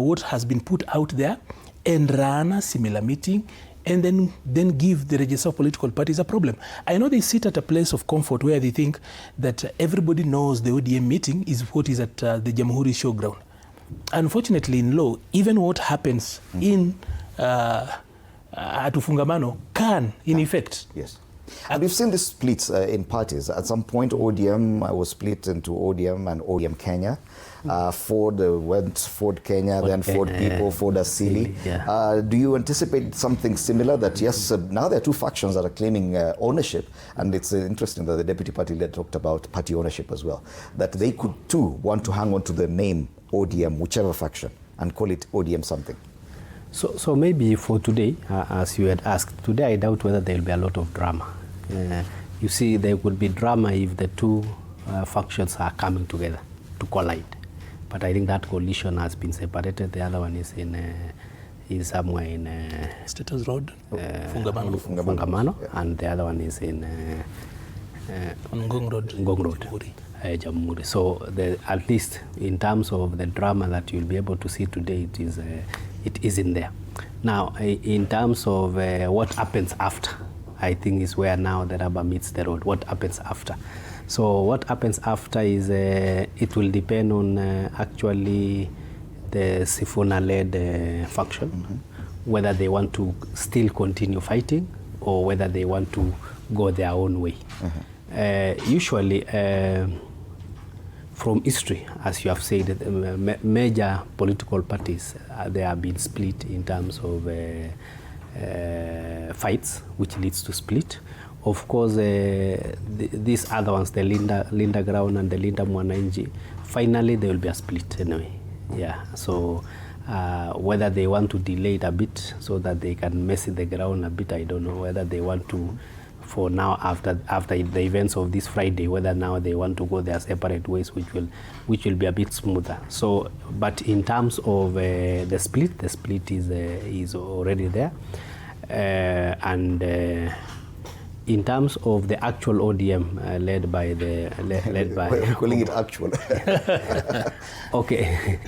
what has been put out there and run a similar meeting and then give the register of political parties a problem. I know they sit at a place of comfort where they think that everybody knows the ODM meeting is what is at the Jamhuri showground. Unfortunately, in law, even what happens in Atufungamano can, in effect. Yes. And we've seen this splits in parties. At some point, ODM was split into ODM and ODM Kenya. Ford went Ford Kenya, then Ford People, Ford Asili. Yeah. Do you anticipate something similar that, yes, now there are two factions that are claiming ownership, and it's interesting that the deputy party leader talked about party ownership as well, that they could too want to hang on to the name ODM, whichever faction, and call it ODM something. So maybe for today, as you had asked, today I doubt whether there will be a lot of drama. You see, there would be drama if the two factions are coming together to collide. But I think that coalition has been separated. The other one is is somewhere in Status Road, Fungamano, yeah. And the other one is in Ngong Road, Jamhuri. So at least in terms of the drama that you'll be able to see today, it is in there. Now, in terms of what happens after, I think is where now the rubber meets the road. What happens after? So what happens after is it will depend on actually the Sifuna-led faction, whether they want to still continue fighting or whether they want to go their own way. Usually, from history, as you have said, major political parties, they have been split in terms of fights, which leads to split. Of course, these other ones, the Linda Ground and the Linda Mwananchi, finally there will be a split anyway. Yeah. So whether they want to delay it a bit so that they can mess the ground a bit, I don't know. Whether they want to, for now, after the events of this Friday, whether now they want to go their separate ways, which will be a bit smoother. So, but in terms of the split is already there, and. In terms of the actual ODM led by we're calling it actual. Okay.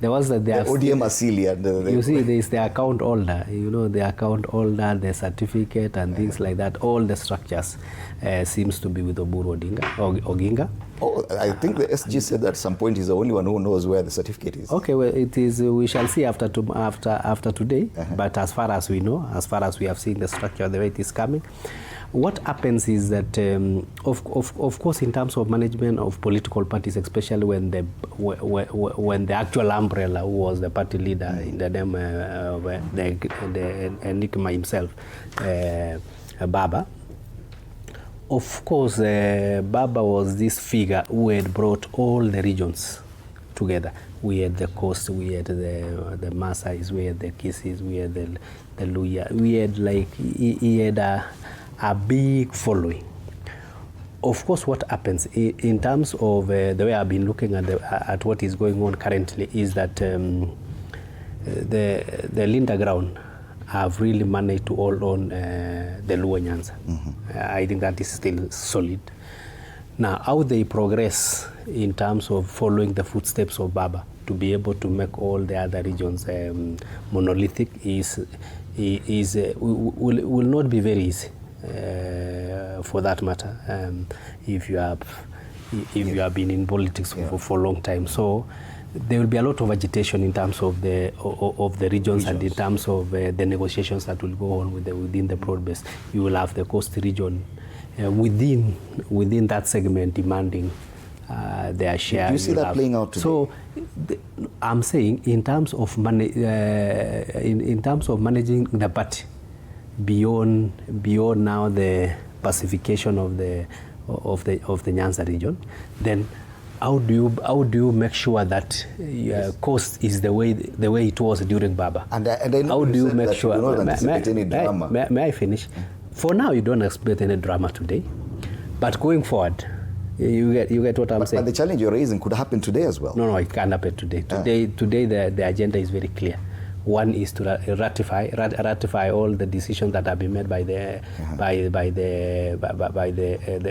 There was the ODM Asili and you see, there is the account holder. You know, the account holder, the certificate, and things like that. All the structures seems to be with Oburu Oginga. Oh, I think the SG said that at some point he's the only one who knows where the certificate is. Okay, well, it is. We shall see after today. But as far as we know, as far as we have seen the structure, the way it is coming. What happens is that, of course, in terms of management of political parties, especially when the actual umbrella, who was the party leader in the name of the enigma himself, Baba. Of course, Baba was this figure who had brought all the regions together. We had the Coast, we had the Maasais, we had the Kisis, we had the Luya. We had he had a big following. Of course, what happens in terms of the way I've been looking at what is going on currently is that the Linda Ground have really managed to hold on the Luo Nyanza. I think that is still solid. Now, how they progress in terms of following the footsteps of Baba to be able to make all the other regions monolithic will not be very easy. For that matter, if you have been in politics for a long time, so there will be a lot of agitation in terms of the regions and in terms of the negotiations that will go on within the broad base. You will have the Coast region within that segment demanding their share. Do you see that playing out today? So I'm saying in terms of managing the party. Beyond now the pacification of the Nyanza region, then how do you make sure that Coast is the way it was during Baba? And I know how do you make sure? You don't anticipate any drama. May I finish? For now, you don't expect any drama today, but going forward, you get what I'm saying. But the challenge you're raising could happen today as well. No, it can't happen today. Today the agenda is very clear. One is to ratify all the decisions that have been made by the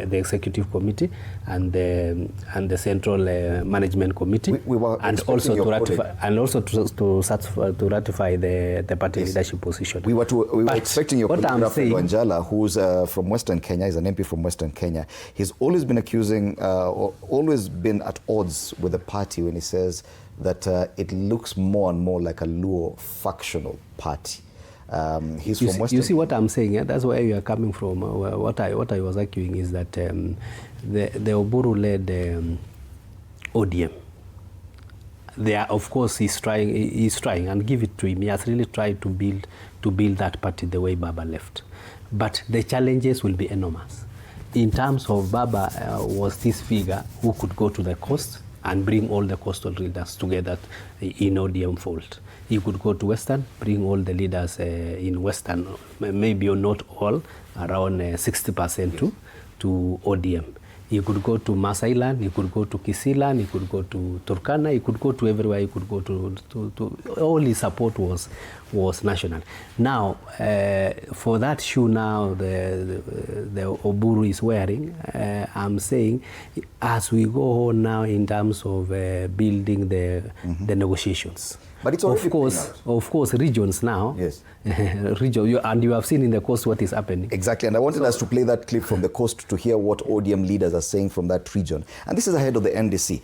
the executive committee and the central management committee, and also to ratify the party leadership position. We were expecting your colleague Wanjala, who's from Western Kenya, is an MP from Western Kenya. He's always been always been at odds with the party when he says that it looks more and more like a Luo factional party. He's from Western. You see what I'm saying? Yeah? That's where you are coming from. What I was arguing is that the Oburu-led ODM, of course, he's trying, and give it to him. He has really tried to build that party the way Baba left. But the challenges will be enormous. In terms of Baba, was this figure who could go to the coast and bring all the coastal leaders together in ODM fold. He could go to Western, bring all the leaders in Western, maybe not all, around 60% to ODM. He could go to Masai Land, he could go to Kisilan, he could go to Turkana, he could go to everywhere, he could go to all his support was national. Now, for that shoe now the Oburu is wearing, I'm saying, as we go on now in terms of building the negotiations. But it's of course, regions now. Yes. And you have seen in the coast what is happening. Exactly, and I wanted us to play that clip from the coast to hear what ODM leaders are saying from that region. And this is ahead of the NDC.